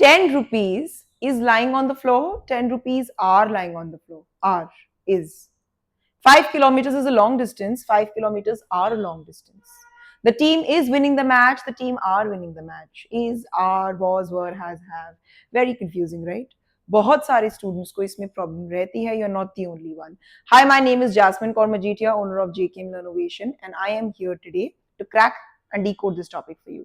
10 rupees is lying on the floor. 10 rupees are lying on the floor. Are is. 5 kilometers is a long distance. 5 kilometers are a long distance. The team is winning the match. The team are winning the match. Is, are, was, were, has, have. Very confusing, right? बहुत सारे students को इसमें problem रहती है. You're not the only one. Hi, my name is Jasmine Kaur Majitia, owner of JKM Innovation, and I am here today to crack and decode this topic for you.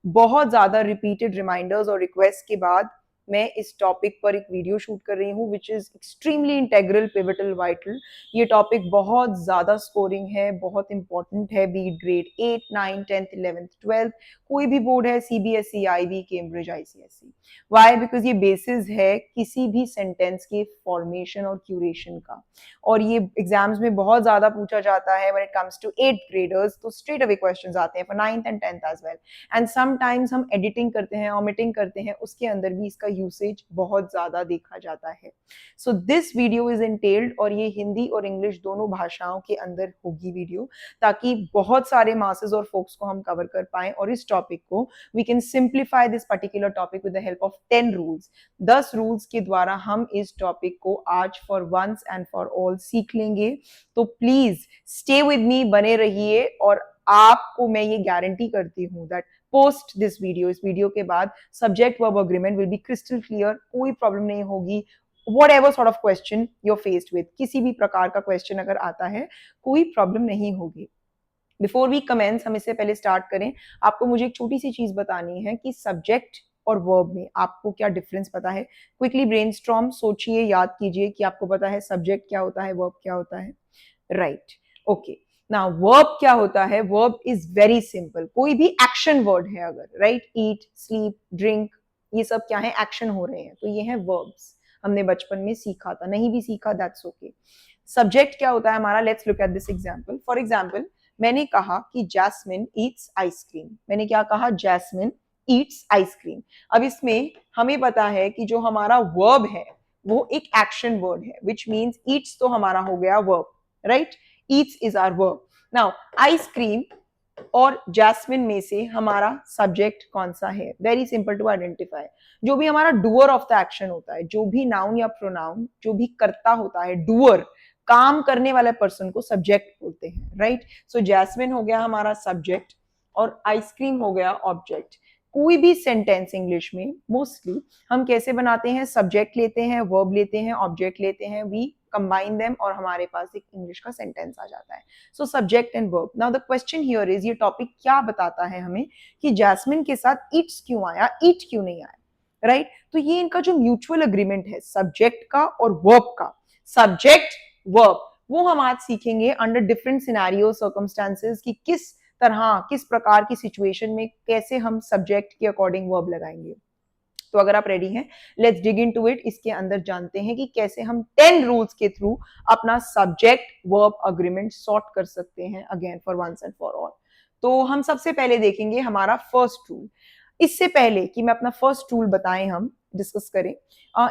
बहुत ज्यादा repeated reminders और request के बाद मैं इस topic पर एक video shoot कर रही हूँ which is extremely integral pivotal vital. ये टॉपिक बहुत ज्यादा स्कोरिंग है, बहुत इंपॉर्टेंट है, beat grade 8, 9, 10th, 11th, 12th, कोई भी बोर्ड है, CBSE, IB, Cambridge, ICSE. Why? Because ये बेसिस है किसी भी सेंटेंस के फॉर्मेशन और क्यूरेशन का, और ये एग्जाम्स में बहुत ज्यादा पूछा जाता है when it comes to 8th graders. तो स्ट्रेट अवे क्वेश्चंस आते हैं for 9th and 10th as well. And sometimes हम एडिटिंग करते हैं, ओमिटिंग करते हैं, उसके अंदर भी इसका यूसेज बहुत ज्यादा देखा जाता है. सो दिस वीडियो इज इंटेल्ड, और ये हिंदी और इंग्लिश दोनों भाषाओं के अंदर होगी वीडियो, ताकि बहुत सारे मासेस और फोक्स को हम कवर कर पाए. और इस टॉपिक को we can simplify this particular topic with the help of 10 rules. 10 rules के द्वारा हम इस टॉपिक को आज for once and for all सीख लेंगे. तो प्लीज स्टे विद मी, बने रहिए, और आपको मैं ये गारंटी करती हूँ दैट पोस्ट दिस वीडियो, इस वीडियो के बाद subject verb agreement will be crystal clear. कोई प्रॉब्लम नहीं होगी. whatever sort of question you're faced with, किसी भी प्रकार का क्वेश्चन अगर आता है, कोई प्रॉब्लम नहीं होगी. बिफोर वी कमेंस, हम इससे पहले स्टार्ट करें, आपको मुझे एक छोटी सी चीज बतानी है कि सब्जेक्ट और वर्ब में आपको क्या डिफरेंस पता है. क्विकली ब्रेनस्टॉर्म, सोचिए, याद कीजिए कि आपको पता है सब्जेक्ट क्या होता है, वर्ब क्या होता है. Right, okay. नाउ वर्ब क्या होता है? Verb is very simple. कोई भी एक्शन वर्ड है अगर, राइट, ईट, स्लीप, ड्रिंक, ये सब क्या है? एक्शन हो रहे हैं, तो ये है वर्ब्स. हमने बचपन में सीखा था, नहीं भी सीखा दैट्स ओके. सब्जेक्ट क्या होता है हमारा? Let's look at this example. For example, मैंने कहा कि जैस्मिन ईट्स आइसक्रीम. मैंने क्या कहा? Jasmine eats ice cream. अब इसमें हमें पता है कि जो हमारा वर्ब है वो एक एक्शन वर्ड है, विच मीन्स ईट्स तो हमारा हो गया verb, right? Eats is our verb. Now ice cream और जैस्मिन में से हमारा सब्जेक्ट कौन सा है? Very simple to identify. जो भी हमारा डूअर ऑफ द एक्शन होता है, जो भी नाउन या प्रोनाउन जो भी करता होता है, डूअर, काम करने वाले पर्सन को सब्जेक्ट बोलते हैं, राइट? सो जैस्मिन हो गया हमारा सब्जेक्ट और आइसक्रीम हो गया ऑब्जेक्ट. कोई भी सेंटेंस इंग्लिश में मोस्टली हम कैसे बनाते हैं? सब्जेक्ट लेते हैं, वर्ब लेते हैं, ऑब्जेक्ट लेते हैं, वी कंबाइन देम, और हमारे पास एक इंग्लिश का सेंटेंस आ जाता है. So subject and verb. Now the question here is, ये टॉपिक क्या बताता है हमें कि जैस्मिन के साथ ईट्स क्यों आया, ईट क्यों नहीं आया, राइट? तो ये इनका जो म्यूचुअल अग्रीमेंट है सब्जेक्ट का और वर्ब का, सब्जेक्ट वर्ब, वो हम आज सीखेंगे अंडर डिफरेंट सिनेरियो सर्कमस्टांसेस कि किस तरह, किस प्रकार की सिचुएशन में कैसे हम सब्जेक्ट के अकॉर्डिंग वर्ब लगाएंगे. तो अगर आप रेडी हैं, लेट्स डिग इनटू इट. इसके अंदर जानते हैं कि कैसे हम 10 रूल्स के थ्रू अपना सब्जेक्ट वर्ब अग्रीमेंट सॉर्ट कर सकते हैं again for once and for all. तो हम सबसे पहले देखेंगे हमारा फर्स्ट रूल. इससे पहले कि मैं अपना फर्स्ट रूल बताएं, हम डिस्कस करें,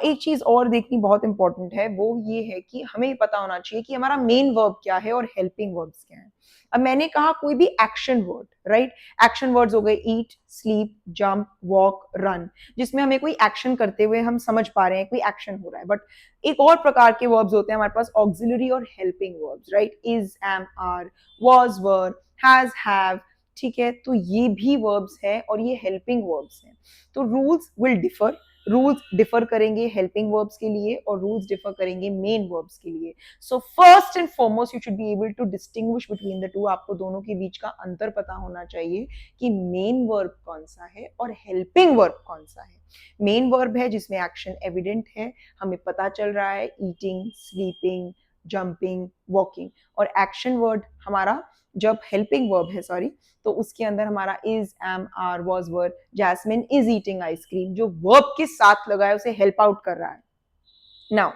एक चीज और देखनी बहुत इंपॉर्टेंट है, वो ये है कि हमें पता होना चाहिए कि हमारा मेन वर्ब क्या है और हेल्पिंग वर्ब्स क्या है. अब मैंने कहा कोई भी action word, right? Action words हो गए ईट, स्लीप, जंप, वॉक, रन, जिसमें हमें कोई एक्शन करते हुए हम समझ पा रहे हैं कोई एक्शन हो रहा है. बट एक और प्रकार के वर्ब्स होते हैं हमारे पास, ऑक्सिलरी और helping verbs, right? Is, am, are, was, were, has, have, ठीक है? तो ये भी वर्ब्स हैं और ये हेल्पिंग वर्ब्स हैं. तो rules will differ. Rules differ करेंगे हेल्पिंग वर्ब्स के लिए और रूल्स डिफर करेंगे मेन वर्ब्स के लिए. So first and foremost you should be able to distinguish between the two. आपको दोनों के बीच का अंतर पता होना चाहिए कि मेन वर्ब कौन सा है और हेल्पिंग वर्ब कौन सा है. मेन वर्ब है जिसमें एक्शन एविडेंट है, हमें पता चल रहा है, ईटिंग, स्लीपिंग, जंपिंग, वॉकिंग. और एक्शन वर्ड हमारा जब हेल्पिंग वर्ब है, सॉरी, तो उसके अंदर हमारा is, am, are, was, were, Jasmine is eating ice cream, जो वर्ब के साथ लगा है उसे हेल्प आउट कर रहा है. Now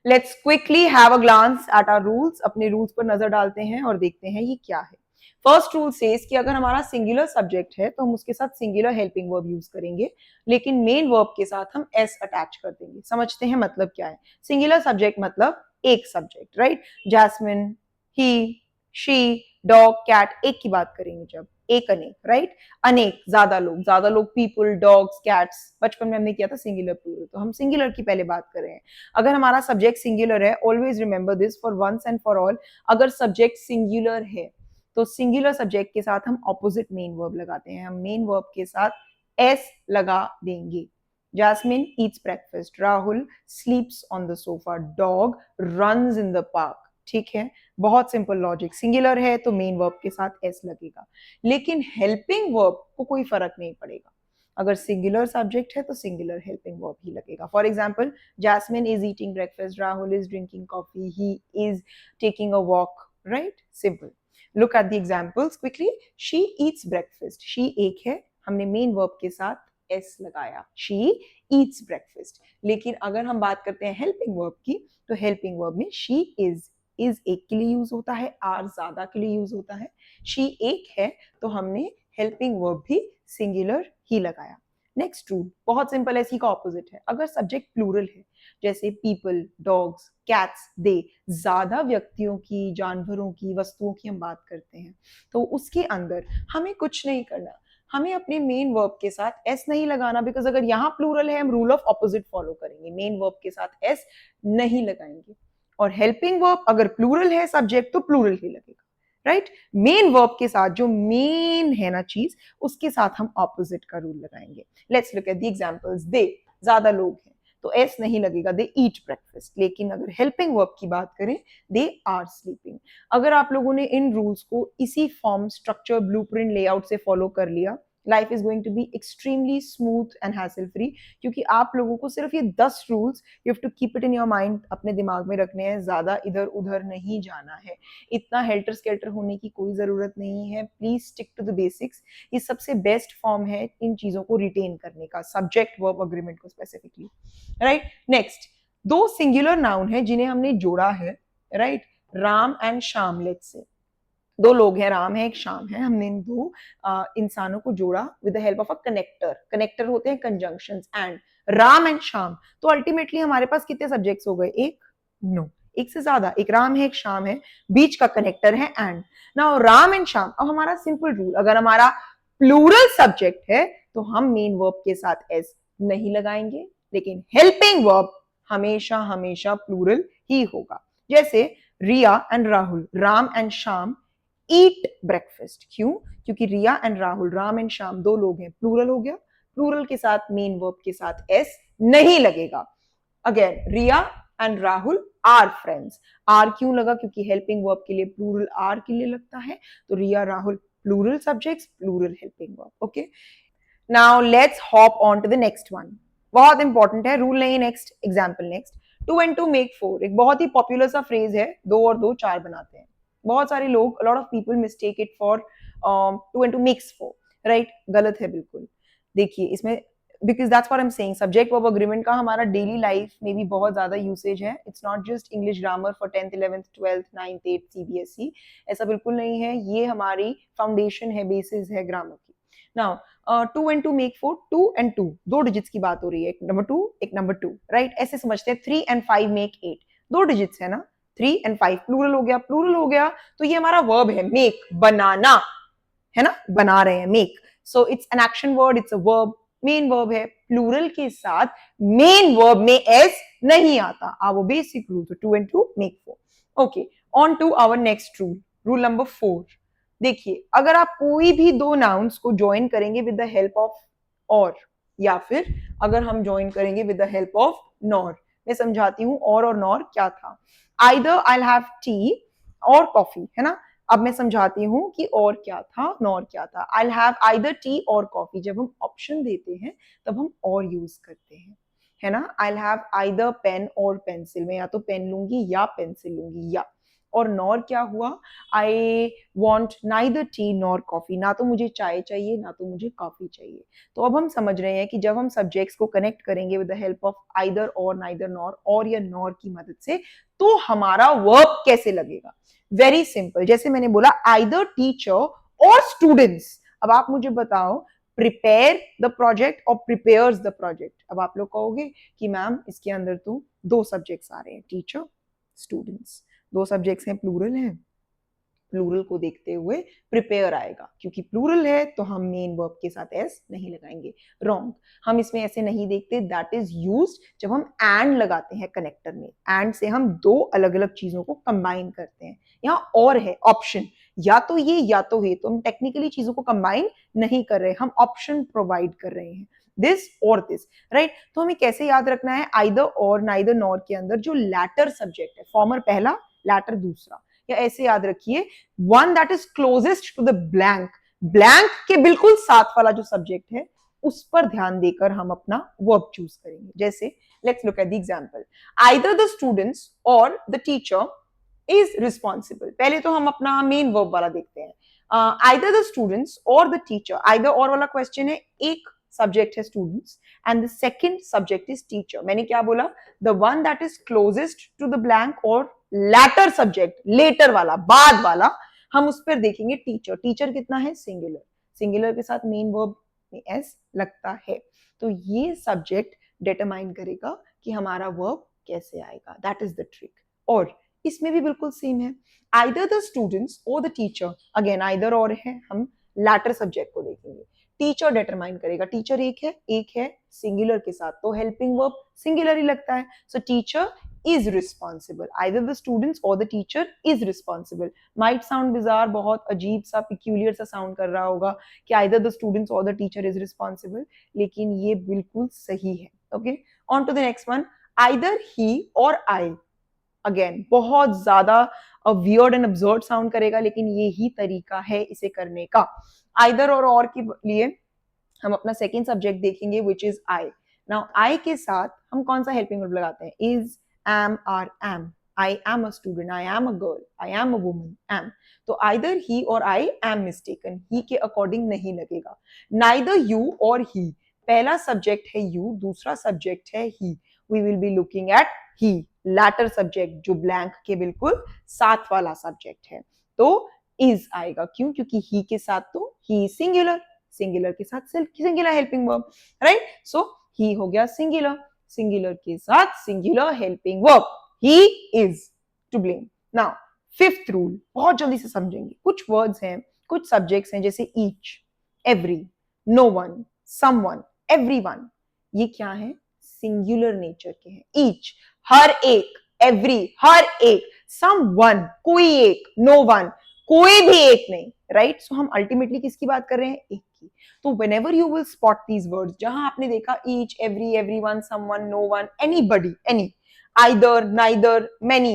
let's quickly have a glance at our rules. अपने रूल्स पर नजर डालते हैं और देखते हैं ये क्या है. फर्स्ट रूल सेज कि अगर हमारा सिंगुलर सब्जेक्ट है तो हम उसके साथ सिंगुलर हेल्पिंग वर्ब यूज करेंगे, लेकिन मेन वर्ब के साथ हम एस अटैच कर देंगे. समझते हैं मतलब क्या है. सिंगुलर सब्जेक्ट मतलब एक subject, right? Jasmine, he, she, dog, cat, एक की बात करेंगे जब एक अनेक, राइट, अनेक, ज्यादा लोग पीपल, डॉग्स, कैट्स। बचपन में हमने किया था सिंगुलर प्लूरल, तो हम सिंगुलर की पहले बात कर रहे हैं। अगर हमारा सब्जेक्ट सिंगुलर है, always remember this for once and for all, अगर सब्जेक्ट सिंगुलर है तो सिंगुलर सब्जेक्ट के साथ हम ऑपोजिट मेन वर्ब लगाते हैं। हम मेन वर्ब के साथ एस लगा देंगे। Jasmine eats breakfast. Rahul sleeps on the sofa. Dog runs in the park. ठीक है, बहुत सिंपल लॉजिक। सिंगुलर है तो मेन वर्ब के साथ एस लगेगा, लेकिन हेल्पिंग वर्ब को कोई फर्क नहीं पड़ेगा। अगर सिंगुलर सब्जेक्ट है तो सिंगुलर हेल्पिंग वर्ब ही लगेगा। For example, Jasmine is eating breakfast, Rahul is drinking coffee, he is taking a walk, right, simple. Look at the examples quickly. She eats breakfast, she एक है, हमने मेन वर्ब के साथ S लगाया, she eats breakfast. लेकिन अगर हम बात करते हैं हेल्पिंग वर्ब की, तो हेल्पिंग वर्ब में शी इज एक के लिए यूज होता है, आर ज्यादा के लिए यूज होता है। शी एक है तो हमने हेल्पिंग वर्ब भी सिंगुलर ही लगाया। नेक्स्ट रूल बहुत सिंपल है, इसी का ऑपोजिट है। अगर सब्जेक्ट प्लूरल है, जैसे पीपल, डॉग्स, कैट्स, दे, ज्यादा व्यक्तियों की, जानवरों की, वस्तुओं की हम बात करते हैं, तो उसके अंदर हमें कुछ नहीं करना, हमें अपने मेन वर्ब के साथ एस नहीं लगाना, बिकॉज अगर यहाँ प्लूरल है हम रूल ऑफ ऑपोजिट फॉलो करेंगे, मेन वर्ब के साथ एस नहीं लगाएंगे। और हेल्पिंग वर्ब अगर प्लूरल है सब्जेक्ट तो प्लूरल ही लगेगा, राइट। मेन वर्ब के साथ जो मेन है ना चीज, उसके साथ हम ऑपोजिट का रूल लगाएंगे। Let's look at the examples. They, ज्यादा लोग हैं तो एस नहीं लगेगा, दे ईट ब्रेकफास्ट। लेकिन अगर हेल्पिंग वर्ब की बात करें, दे आर स्लीपिंग। अगर आप लोगों ने इन रूल्स को इसी फॉर्म, स्ट्रक्चर, ब्लूप्रिंट, लेआउट से फॉलो कर लिया, life is going to be extremely smooth and hassle free. क्योंकि आप लोगों को सिर्फ ये 10 rules you have to keep it in your mind, अपने दिमाग में रखने हैं, ज्यादा इधर उधर नहीं जाना है। इतना हेल्टर स्केल्टर होने की कोई जरूरत नहीं है। Please stick to the basics. ये सबसे बेस्ट फॉर्म है इन चीजों को रिटेन करने का, सब्जेक्ट वर्ब अग्रीमेंट को स्पेसिफिकली, राइट। नेक्स्ट, दो सिंगुलर नाउन है जिन्हें हमने जोड़ा है, right, Ram and Shyam. Let's say दो लोग हैं, राम है, एक श्याम है, हमने इन दो इंसानों को जोड़ा with the help of a connector. Connector होते हैं conjunctions, and Ram and Shyam. तो अल्टीमेटली हमारे पास कितने सब्जेक्ट्स हो गए? एक, नो, एक से ज्यादा, एक राम है, एक श्याम है, बीच का कनेक्टर है and. Now Ram and Shyam. अब हमारा सिंपल रूल, अगर हमारा प्लूरल सब्जेक्ट है तो हम मेन वर्ब के साथ एस नहीं लगाएंगे, लेकिन हेल्पिंग वर्ब हमेशा हमेशा प्लूरल ही होगा। जैसे Riya and Rahul, Ram and Shyam eat breakfast. क्यों? क्योंकि रिया एंड राहुल, राम एंड श्याम दो लोग हैं, प्लूरल हो गया। प्लूरल के साथ मेन वर्ब के साथ एस नहीं लगेगा। Again, Riya and Rahul are friends. Are क्यों लगा? क्योंकि हेल्पिंग वर्ब के लिए प्लूरल आर के लिए लगता है, तो Riya Rahul plural subjects, plural helping verb. Okay, now let's hop on to the next one. बहुत इंपॉर्टेंट है, रूल नहीं, next example. Next, 2 and 2 make 4 एक बहुत ही पॉपुलर सा फ्रेज है, दो और दो चार बनाते हैं। बहुत सारे लोग, a lot of people mistake it for 2 and 2 makes 4, right, गलत है बिल्कुल। देखिए इसमें, because that's what I am saying, subject verb agreement का हमारा डेली लाइफ में भी बहुत ज्यादा यूसेज है। It's not just English grammar for 10th 11th 12th 9th 8th CBSE, ऐसा बिल्कुल नहीं है। ये हमारी फाउंडेशन है, बेसिस है ग्रामर की। नाउ 2 and 2 make 4, 2 and 2 दो डिजिट्स की बात हो रही है, एक नंबर 2 एक नंबर 2, राइट। ऐसे समझते हैं 3 and 5 make 8, दो डिजिट्स है ना, 3 and 5 प्लूरल हो गया। प्लूरल हो गया तो ये हमारा वर्ब है, मेक, बनाना, है ना, बना रहे हैं, make. So it's an action word, it's a verb, main verb है। प्लूरल के साथ मेन वर्ब में एस नहीं आता, वो बेसिक रूल। तो 2 and 2 make 4। Okay, on to our next rule, rule number 4। देखिए, अगर आप कोई भी दो नाउन्स को ज्वाइन करेंगे विद द हेल्प ऑफ और, या फिर अगर हम ज्वाइन करेंगे with the help of nor, मैं समझाती हूं और नॉर क्या था। आइदर आई हैव टी और कॉफी, है ना। अब मैं समझाती हूं कि और क्या था, नॉर क्या था। आई हैव आइदर टी और कॉफी, जब हम ऑप्शन देते हैं तब हम और यूज करते हैं, है ना। आई हैव आइदर पेन और पेंसिल, मैं या तो पेन लूंगी या पेंसिल लूंगी, या। और नॉर क्या हुआ? I want neither T nor coffee, ना तो मुझे चाय चाहिए ना तो मुझे कॉफी चाहिए। तो अब हम समझ रहे हैं कि जब हम सब्जेक्ट्स को कनेक्ट करेंगे with the help of either और, नाइदर नॉर, और या नॉर की मदद से, तो हमारा वर्ब कैसे लगेगा। वेरी सिंपल, जैसे मैंने बोला आइदर टीचर और स्टूडेंट्स। अब आप मुझे बताओ, प्रिपेयर द प्रोजेक्ट और प्रिपेयर्स द प्रोजेक्ट। अब आप लोग कहोगे कि मैम इसके अंदर तो दो सब्जेक्ट्स आ रहे हैं, टीचर, स्टूडेंट्स, दो सब्जेक्ट्स हैं, प्लूरल है, प्लूरल को देखते हुए प्रिपेयर आएगा, क्योंकि प्लूरल है तो हम मेन वर्ब के साथ एस नहीं लगाएंगे। रॉन्ग, हम इसमें ऐसे नहीं देखते। दैट इज यूज्ड जब हम एंड लगाते हैं कनेक्टर में। एंड से हम दो अलग अलग चीजों को कंबाइन करते हैं। यहाँ और है ऑप्शन, या तो ये या तो है, तो हम टेक्निकली चीजों को कंबाइन नहीं कर रहे, हम ऑप्शन प्रोवाइड कर रहे हैं, दिस और दिस, राइट। तो हमें कैसे याद रखना है, आइदर और नाइदर नॉर के अंदर जो लैटर सब्जेक्ट है, फॉर्मर पहला लैटर दूसरा, या ऐसे याद रखिए one that is closest to the blank, blank के बिल्कुल साथ वाला जो सब्जेक्ट है उस पर ध्यान देकर हम अपना वर्ब चूज करेंगे। जैसे let's look at the example, either the students और द टीचर इज रिस्पॉन्सिबल। पहले तो हम अपना मेन वर्ब वाला देखते हैं, आइदर द स्टूडेंट्स और द टीचर। आइदर और वाला क्वेश्चन है, एक सब्जेक्ट है students and the second subject is teacher. मैंने क्या बोला, the one that is closest to the blank और लैटर सब्जेक्ट, लेटर वाला, बाद वाला, हम उस पर देखेंगे टीचर। टीचर कितना है, सिंगुलर, सिंगुलर के साथ मेन वर्ब में एस लगता है। तो ये सब्जेक्ट डिटरमाइन करेगा कि हमारा वर्ब कैसे आएगा, दैट इज द ट्रिक। और इसमें भी बिल्कुल सेम है, आइदर द स्टूडेंट्स और द टीचर, अगेन आइदर और है, हम लैटर सब्जेक्ट को देखेंगे। टीचर डिटरमाइन करेगा, टीचर एक है सिंगुलर के साथ, तो हेल्पिंग वर्ब सिंगुलर ही लगता है। सो teacher is responsible, either the students or the teacher is responsible। might sound bizarre, बहुत अजीब सा peculiar सा sound कर रहा होगा कि either the students or the teacher is responsible, लेकिन ये बिल्कुल सही है। okay, on to the next one, either he or I। Again बहुत ज्यादा वियर्ड एंड अब्सर्ड साउंड करेगा, लेकिन ये ही तरीका है इसे करने का। आइदर और के लिए हम अपना सेकेंड सब्जेक्ट देखेंगे which is I. Now I के साथ हम कौन सा हेल्पिंग वर्ब लगाते हैं, is, am, are, am. I am a student, I am a girl, I am a woman, am. तो आइदर ही और आई एम मिस्टेकन, ही के अकॉर्डिंग नहीं लगेगा। नाइदर यू और ही, पहला सब्जेक्ट है यू, दूसरा सब्जेक्ट है he, we will be looking at he, latter subject जो ब्लैंक के बिल्कुल साथ वाला सब्जेक्ट है। तो इज आएगा, क्यों, क्योंकि ही के साथ तो ही सिंगुलर, सिंगुलर के साथ singular helping verb, right. So he हो गया सिंगुलर, सिंगुलर के साथ singular helping verb, he is to blame. Now fifth rule बहुत जल्दी से समझेंगे। कुछ वर्ड्स हैं, कुछ सब्जेक्ट्स हैं, जैसे each, every, no one, someone, everyone, ये क्या है, सिंगुलर नेचर के हैं। ईच हर एक, एवरी हर एक, समवन कोई एक, नो वन कोई भी एक नहीं, राइट। सो हम अल्टीमेटली किसकी बात कर रहे हैं, एक की। तो whenever you will spot these words, जहां आपने देखा each, every, everyone, someone, no one, anybody, any, either, neither, many,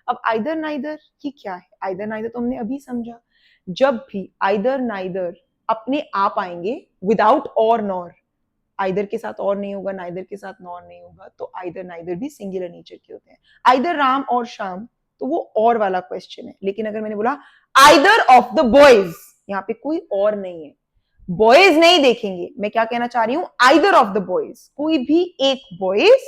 अब either neither ये क्या है, either neither तो हमने अभी समझा। जब भी either neither अपने आप आएंगे without or nor, either के साथ और नहीं होगा, neither के साथ nor नहीं होगा, तो either neither भी singular नेचर के होते हैं। either राम और श्याम तो वो और वाला क्वेश्चन है, लेकिन अगर मैंने बोला either of the boys, यहाँ पे कोई और नहीं है, बॉयज नहीं देखेंगे, मैं क्या कहना चाह रही हूं, आइदर ऑफ द बॉयज, कोई भी एक बॉयज,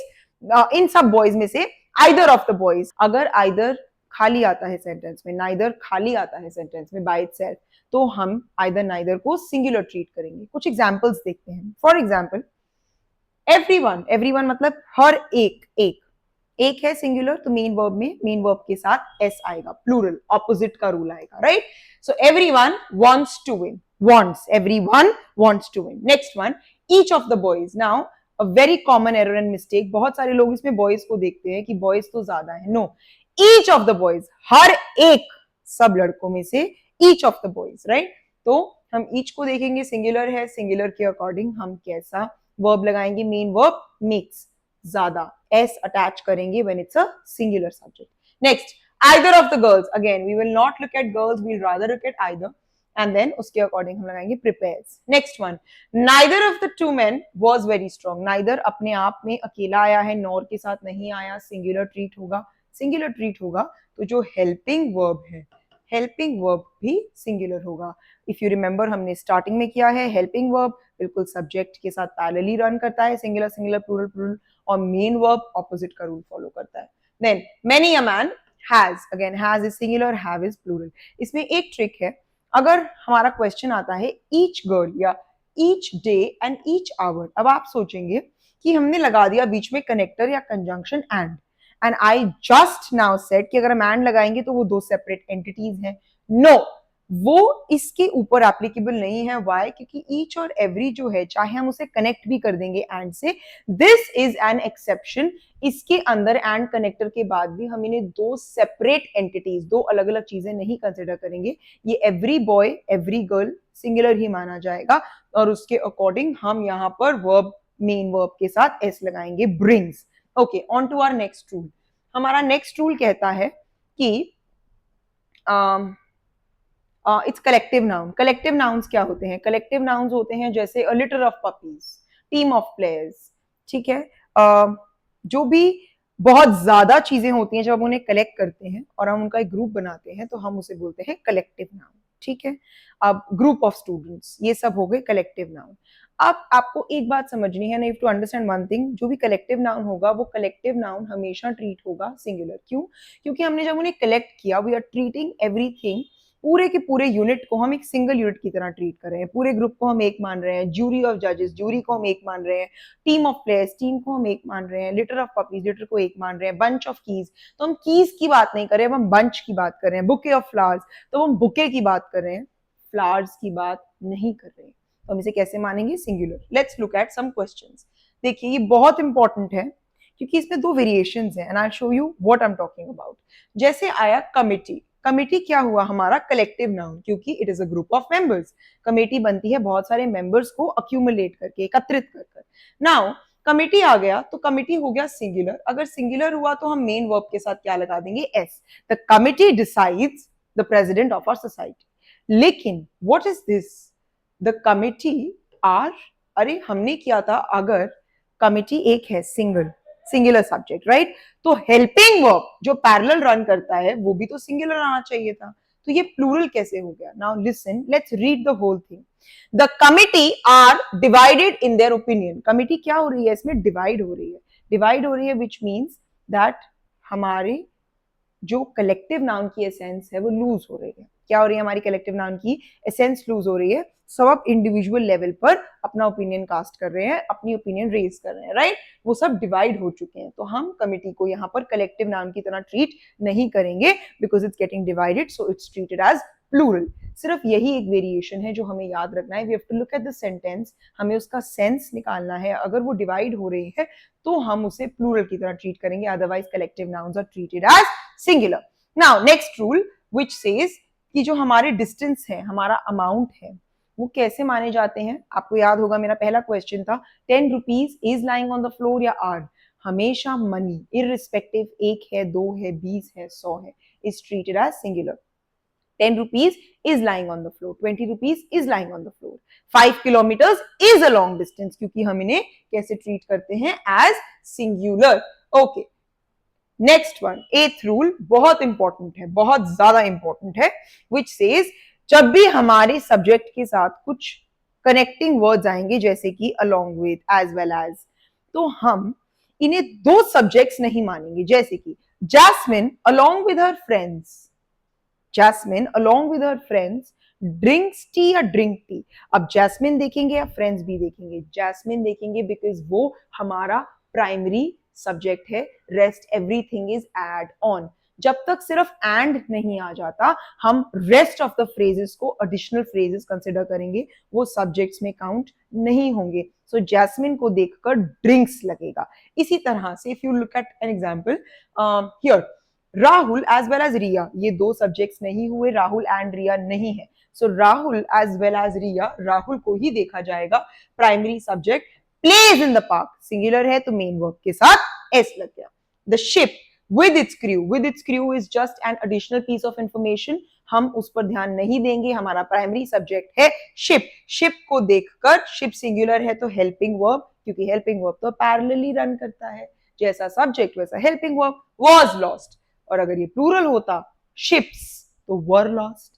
इन सब बॉयज में से आइदर ऑफ द बॉयज। अगर आइदर खाली आता है सेंटेंस में, नाइदर खाली आता है सेंटेंस में बाय इटसेल्फ, तो हम आइदर नाइदर को सिंगुलर ट्रीट करेंगे। कुछ एग्जांपल्स देखते हैं। फॉर एग्जांपल एवरीवन, एवरीवन मतलब हर एक, एक है सिंगुलर, तो मेन वर्ब में मेन वर्ब के साथ एस आएगा, प्लूरल, ऑपोजिट का रूल आएगा, right. So everyone wants to win, wants, everyone wants to win। next one, each of the boys। now a very common error and mistake, बहुत सारे लोग इसमें boys को देखते हैं कि boys तो ज्यादा है, no, each of the boys, हर एक, सब लड़कों में से each of the boys, right। तो हम each को देखेंगे, सिंगुलर है, सिंगुलर के अकॉर्डिंग हम कैसा वर्ब लगाएंगे, मेन वर्ब मेक्स, ज्यादा s अटैच करेंगे when it's a singular subject। next, either of the girls, again we will not look at girls, we'll rather look at either, and then उसके according हम लगाएंगे prepares। next one, neither of the two men was very strong। neither अपने आप में अकेला आया है, nor के साथ नहीं आया, सिंगुलर ट्रीट होगा, सिंगुलर ट्रीट होगा तो जो हेल्पिंग वर्ब है, हेल्पिंग वर्ब भी सिंगुलर होगा। इफ यू रिमेंबर हमने स्टार्टिंग में किया है, हेल्पिंग वर्ब बिल्कुल सब्जेक्ट के साथ पैरेलली रन करता है, सिंगुलर सिंगुलर प्लूरल प्लूरल, और मेन वर्ब ऑपोजिट का रूल फॉलो करता है। Then many a man has, again has is singular, have is plural। इसमें एक ट्रिक है, अगर हमारा क्वेश्चन आता है ईच गर्ल या each day and each hour, अब आप सोचेंगे कि हमने लगा दिया बीच में कनेक्टर या conjunction and I just now said कि अगर हम एंड लगाएंगे तो वो दो सेपरेट एंटिटीज हैं, नो, वो इसके ऊपर एप्लीकेबल नहीं है। वाई? क्योंकि ईच और एवरी जो है, चाहे हम उसे कनेक्ट भी कर देंगे एंड से, दिस इज एन एक्सेप्शन। इसके अंदर एंड कनेक्टर के बाद भी हम इन्हें दो सेपरेट एंटिटीज, दो अलग अलग चीजें नहीं कंसिडर करेंगे। ये every boy every girl singular ही माना जाएगा और उसके अकॉर्डिंग हम यहाँ पर वर्ब, मेन वर्ब के साथ एस लगाएंगे, brings. Okay, on to our next rule. हमारा नेक्स्ट रूल कहता है कि it's collective noun. Collective nouns क्या होते हैं? कलेक्टिव नाउन्स होते हैं जैसे a litter of puppies, team of players, ठीक है। जो भी बहुत ज्यादा चीजें होती हैं, जब हम उन्हें कलेक्ट करते हैं और हम उनका एक ग्रुप बनाते हैं तो हम उसे बोलते हैं कलेक्टिव नाउन, ठीक है। अब ग्रुप ऑफ स्टूडेंट्स, ये सब हो गए कलेक्टिव नाउन। अब आपको एक बात समझनी है, टू अंडरस्टैंड वन थिंग, जो भी कलेक्टिव नाउन होगा वो कलेक्टिव नाउन हमेशा ट्रीट होगा सिंगुलर। क्यों? क्योंकि हमने जब उन्हें कलेक्ट किया, वी आर ट्रीटिंग एवरीथिंग, पूरे के पूरे यूनिट को हम एक सिंगल यूनिट की तरह ट्रीट कर रहे हैं, पूरे ग्रुप को हम एक मान रहे हैं, ज्यूरी ऑफ जजेस, ज्यूरी को हम एक मान रहे हैं, टीम ऑफ प्लेयर्स, टीम को हम एक मान रहे हैं, लिटर ऑफ पपीज, लिटर को एक मान रहे हैं, बंच ऑफ कीज, तो हम कीज की बात नहीं कर रहे हैं, हम बंच की बात कर रहे हैं, बुके ऑफ फ्लावर्स, तो हम बुके की बात कर रहे हैं, फ्लावर्स की बात नहीं कर रहे हैं। तो हम इसे कैसे मानेंगे? Singular. Let's look at some questions. देखिए, ये बहुत इंपॉर्टेंट है क्योंकि इसमें दो वेरिएशंस हैं and I show you what I am talking about. जैसे आया कमिटी। कमेटी क्या हुआ? हमारा कलेक्टिव नाउन, क्योंकि it is a group of members. Committee बनती है बहुत सारे मेंबर्स को अक्यूमुलेट करके, एकत्रित कर। नाउ कमेटी आ गया तो कमेटी हो गया सिंगुलर। अगर सिंगुलर हुआ तो हम मेन वर्ब के साथ क्या लगा देंगे? S. The committee decides the president of our society. लेकिन what is this? The committee are, अरे हमने किया था, अगर कमिटी एक है, सिंगुलर सब्जेक्ट, राइट? तो हेल्पिंग वर्ब जो पैरेलल रन करता है वो भी तो सिंगुलर आना चाहिए था, तो ये प्लूरल कैसे हो गया? Now listen, let's read the whole thing. The committee are divided in their opinion. Committee क्या हो रही है? इसमें डिवाइड हो रही है, डिवाइड हो रही है, विच मीन्स दैट हमारे जो कलेक्टिव नाउन की एसेंस है वो लूज हो रही है। क्या हो रही है? हमारी कलेक्टिव नाउन की एसेंस लूज हो रही है। सब आप इंडिविजुअल लेवल पर अपना ओपिनियन कास्ट कर रहे हैं, अपनी ओपिनियन रेज कर रहे हैं, राइट? वो सब डिवाइड हो चुके हैं, तो हम कमिटी को यहाँ पर कलेक्टिव नाउन की तरह ट्रीट नहीं करेंगे because it's getting divided, so it's treated as plural. सिर्फ यही एक वेरिएशन है जो हमें याद रखना है। We have to look at the sentence, हमें उसका सेंस निकालना है। अगर वो डिवाइड हो रही है तो हम उसे प्लूरल की तरह ट्रीट करेंगे, otherwise collective nouns are treated as singular. Now next rule which says कि जो हमारे डिस्टेंस है, हमारा अमाउंट है, वो कैसे माने जाते हैं? आपको याद होगा मेरा पहला क्वेश्चन था 10 rupees is lying on the floor या आर? हमेशा मनी, इररिस्पेक्टिव, एक है, दो है, 20 है, 100 है, is treated as singular. 10 rupees is lying on the floor, 20 rupees is lying on the floor, 5 kilometers is a long distance, क्योंकि हम इन्हें कैसे ट्रीट करते हैं? As singular. Okay, next one, eighth rule, बहुत इंपॉर्टेंट है, बहुत ज्यादा इंपॉर्टेंट है, विच सेज जब भी हमारे सब्जेक्ट के साथ कुछ कनेक्टिंग वर्ड्स आएंगे जैसे कि along with, as well as, तो हम इन्हें दो सब्जेक्ट्स नहीं मानेंगे। जैसे कि Jasmine along with her friends, Jasmine along with her friends drinks tea या ड्रिंक टी। अब जैस्मिन देखेंगे या फ्रेंड्स भी देखेंगे? जैस्मिन देखेंगे बिकॉज वो हमारा प्राइमरी सब्जेक्ट है, rest everything is add on. जब तक सिर्फ एंड नहीं आ जाता, हम रेस्ट ऑफ द फ्रेजेस को एडिशनल फ्रेजेस कंसिडर करेंगे, वो सब्जेक्ट्स में काउंट नहीं होंगे। सो जैस्मिन को देखकर ड्रिंक्स लगेगा। इसी तरह से if you look at an example here, Rahul as well as Riya, ये दो सब्जेक्ट्स नहीं हुए, राहुल एंड रिया नहीं है, so Rahul as well as Riya, Rahul को ही देखा जाएगा। Primary subject plays in the park, singular है तो मेन वर्ब के साथ एस लग गया। The ship with its crew is just an additional piece of information, हम उस पर ध्यान नहीं देंगे, हमारा प्राइमरी सब्जेक्ट है शिप। शिप को देखकर, शिप सिंगुलर है तो हेल्पिंग वर्ब, क्योंकि हेल्पिंग वर्ब तो पैरेलली रन करता है, जैसा सब्जेक्ट वैसा हेल्पिंग वर्ब। was lost, और अगर ये प्लूरल होता शिप्स तो were lost।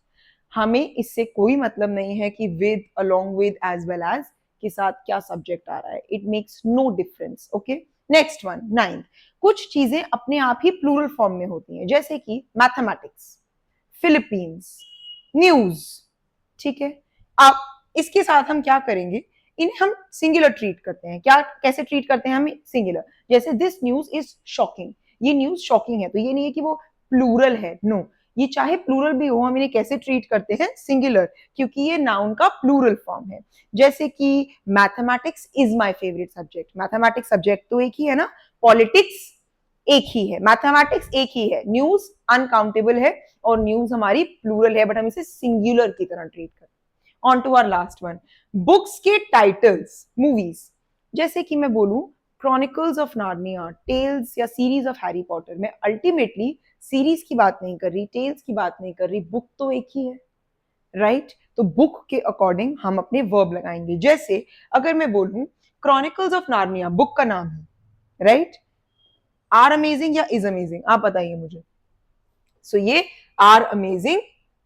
हमें इससे कोई मतलब नहीं है कि with, along with, as well as के साथ क्या सब्जेक्ट आ रहा है, it makes no difference. Okay, next one, 9th, कुछ चीजें अपने आप ही प्लूरल फॉर्म में होती हैं, जैसे कि मैथमेटिक्स, फिलीपींस, न्यूज, ठीक है। अब इसके साथ हम क्या करेंगे? इन्हें हम सिंगुलर ट्रीट करते हैं। क्या, कैसे ट्रीट करते हैं हम? सिंगुलर। जैसे दिस न्यूज इज शॉकिंग, ये न्यूज शॉकिंग है, तो ये नहीं है कि वो प्लूरल है, नो, ये चाहे प्लूरल भी हो, हम इन्हें कैसे ट्रीट करते हैं? सिंगुलर, क्योंकि ये नाउन का प्लूरल फॉर्म है। जैसे कि mathematics is my favourite subject, mathematics subject तो एक ही है ना, पॉलिटिक्स एक ही है, मैथमेटिक्स एक ही है, न्यूज अनकाउंटेबल है और न्यूज हमारी प्लूरल है, बट हम इसे सिंगुलर की तरह ट्रीट करते हैं। On to our last one, books के टाइटल्स, मूवीज, जैसे कि मैं बोलूं क्रॉनिकल्स ऑफ नार्निया, टेल्स या सीरीज ऑफ हैरी पॉटर, मैं अल्टीमेटली सीरीज की बात नहीं कर रही, टेल्स की बात नहीं कर रही, बुक तो एक ही है, राइट? तो बुक के अकॉर्डिंग हम अपने वर्ब लगाएंगे। जैसे अगर मैं बोलूं क्रॉनिकल्स ऑफ नार्निया बुक का नाम है, राइट? आर अमेजिंग या इज अमेजिंग, आप बताइए मुझे। सो ये आर अमेजिंग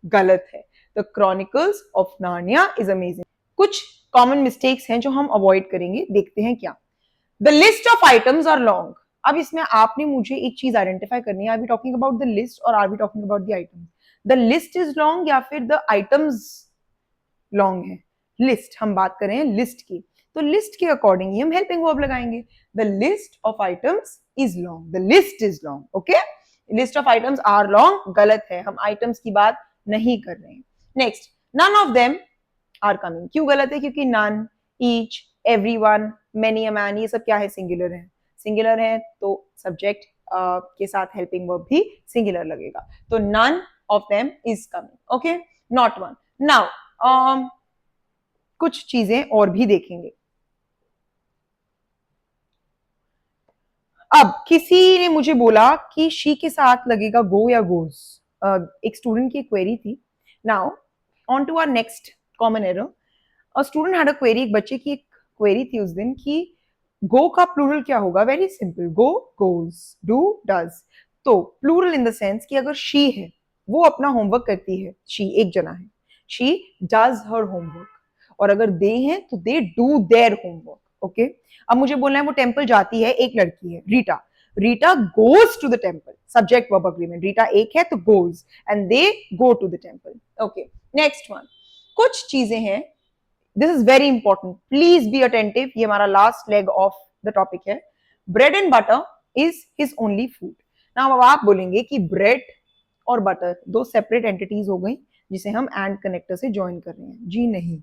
गलत है, the chronicles of Narnia is amazing. कुछ कॉमन मिस्टेक्स हैं जो हम अवॉइड करेंगे, देखते हैं क्या। The list of items are long, अब इसमें आपने मुझे एक चीज आइडेंटिफाई करनी है, are we talking about the list और are we talking about the items? The list is long या फिर द आइटम्स लॉन्ग है? लिस्ट, हम बात कर रहे हैं लिस्ट की, तो लिस्ट के अकॉर्डिंग ही हम हेल्पिंग वर्ब लगाएंगे। The list of items is long, the list is long, okay? List of items are long गलत है, हम आइटम्स की बात नहीं कर रहे हैं। Next, none of them are coming, क्यों गलत है? क्योंकि none, each, everyone, many, a man, ये सब क्या है? सिंगुलर है। सिंगुलर है तो सब्जेक्ट के साथ हेल्पिंग वर्ब भी सिंगुलर लगेगा, तो none of them is coming, okay? Not one. Now कुछ चीजें और भी देखेंगे। अब किसी ने मुझे बोला कि शी के साथ लगेगा गो या गोज, एक स्टूडेंट की क्वेरी थी। Now on to our next common error, a student had a query, एक बच्चे की एक क्वेरी थी उस दिन कि गो का प्लूरल क्या होगा? Very simple, go goes, do does. तो प्लूरल इन द सेंस कि अगर शी है वो अपना होमवर्क करती है, शी एक जना है, शी डज हर होमवर्क, और अगर दे हैं तो they do their homework, okay? अब मुझे बोलना है वो टेम्पल जाती है, एक लड़की है Rita, Rita goes to the temple, subject verb agreement, Rita एक है तो goes and they go to the temple, okay? Next one, कुछ चीजें हैं, this is very important, please be attentive, ये हमारा last leg of the topic है। Bread and butter is his only food. Now अब आप बोलेंगे कि ब्रेड और बटर दो सेपरेट एंटिटीज हो गई जिसे हम एंड कनेक्टर से ज्वाइन कर रहे हैं। जी नहीं,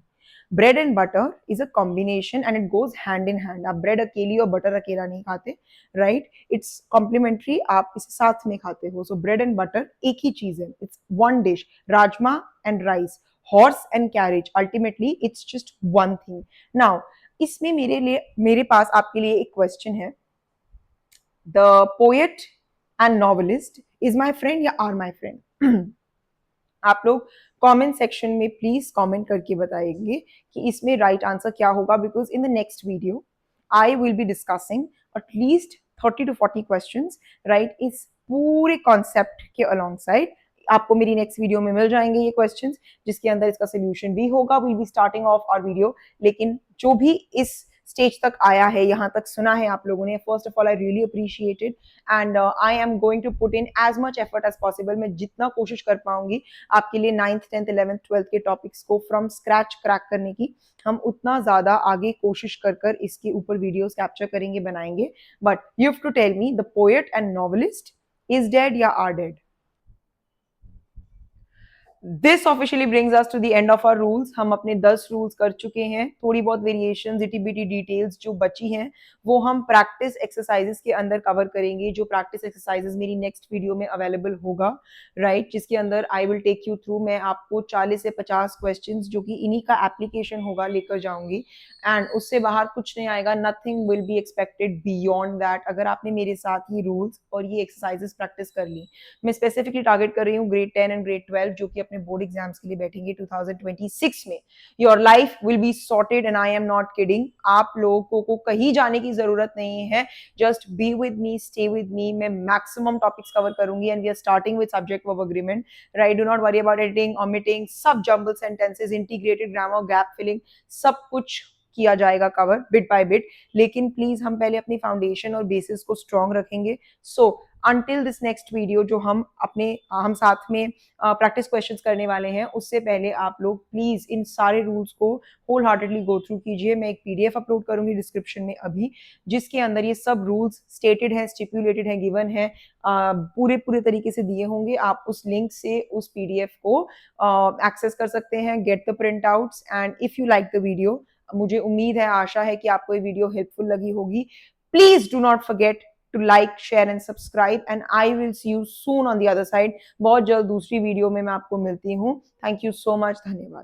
bread and butter is a combination and it goes hand in hand. आप ब्रेड अकेली और बटर अकेला नहीं खाते, राइट? इट्स कॉम्प्लीमेंट्री, आप इसे साथ में खाते हो। सो ब्रेड एंड बटर एक ही चीज है, it's one dish. Rajma and rice, horse and carriage, ultimately it's just one thing. Now इसमें मेरे पास आपके लिए एक क्वेश्चन है, the poet and novelist is my friend या आर माई फ्रेंड? आप लोग कमेंट सेक्शन में प्लीज कमेंट करके बताएंगे कि इसमें राइट आंसर क्या होगा, because in the next video I will be discussing at least 30 to 40 questions, right? इस पूरे कॉन्सेप्ट के अलोंग साइड आपको मेरी नेक्स्ट वीडियो में मिल जाएंगे ये क्वेश्चंस, जिसके अंदर इसका सोल्यूशन भी होगा। Will be starting off our video, लेकिन जो भी इस स्टेज तक आया है, यहाँ तक सुना है आप लोगों ने, first of all I really appreciated and I am going to put in as much effort as possible. मैं जितना कोशिश कर पाऊंगी आपके लिए 9th 10th 11th 12th के टॉपिक्स को फ्रॉम स्क्रैच क्रैक करने की, हम उतना ज्यादा आगे कोशिश कर कर इसके ऊपर वीडियोस कैप्चर करेंगे, बनाएंगे। But you have to tell me, the poet and novelist is dead या are dead? This officially brings us to the end of our rules. हम अपने 10 रूल्स कर चुके हैं, थोड़ी बहुत वेरिएशन, इटी बिटी डिटेल्स जो बची हैं वो हम प्रैक्टिस एक्सरसाइजेस के अंदर कवर करेंगे, जो प्रैक्टिस एक्सरसाइजेस मेरी नेक्स्ट वीडियो में अवेलेबल होगा, राइट? जिसके अंदर I will take you through, मैं आपको 40 से 50 क्वेश्चंस जो कि इन्हीं का एप्लीकेशन होगा लेकर जाऊंगी, एंड उससे बाहर कुछ नहीं आएगा, nothing will be expected beyond that. अगर आपने मेरे साथ ये रूल्स और ये एक्सरसाइजेस प्रैक्टिस कर ली, मैं स्पेसिफिकली टारगेट कर रही हूँ ग्रेड 10 एंड ग्रेड 12 जो कि अपने बोर्ड एग्जाम्स के लिए बैठेंगे 2026 में। Your life will be sorted and I am not kidding. आप लोगों को कहीं जाने की जरूरत नहीं है, just be with me, stay with me. मैं मैक्सिमम टॉपिक्स कवर करूंगी and we are starting with subject verb agreement, right? Do not worry about editing, omitting, सब jumble sentences, integrated grammar, gap filling, सब कुछ किया जाएगा cover bit by bit, लेकिन please हम पहले अपनी फाउंडेशन और बेसिस को स्ट्रॉन्ग रखेंगे. So until this next video जो हम साथ में प्रैक्टिस क्वेश्चंस करने वाले हैं, उससे पहले आप लोग प्लीज इन सारे रूल्स को होल हार्टेडली गो थ्रू कीजिए. मैं एक पीडीएफ अपलोड करूंगी डिस्क्रिप्शन में अभी, जिसके अंदर ये सब रूल्स स्टेटेड है, स्टिपुलेटेड है, गिवन है, पूरे पूरे तरीके से दिए होंगे. आप उस लिंक से उस पीडीएफ को एक्सेस कर सकते हैं, get the print outs. And if you like the video, मुझे उम्मीद है, आशा है कि आपको ये वीडियो हेल्पफुल लगी होगी. Please do not forget to like, share and subscribe, and I will see you soon on the other side. बहुत जल्द दूसरी वीडियो में मैं आपको मिलती हूँ. Thank you so much. धन्यवाद.